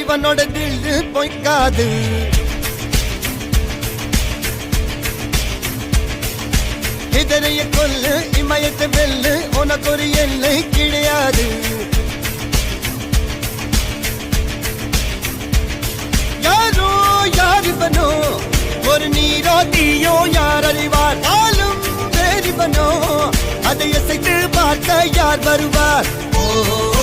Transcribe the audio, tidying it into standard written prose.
இவனோட தில்லு பொய்க்காது. இதனைய கொல்லு இமயத்தை வெல்லு உனக்கு ஒரு எல்லை கிடையாது. யாரோ யார் இவனோ ஒரு நீரோ தீயோ யார் அறிவார். ஆளும் வேறிவனோ அதை அசைத்து பார்க்க யார் வருவார். ஓ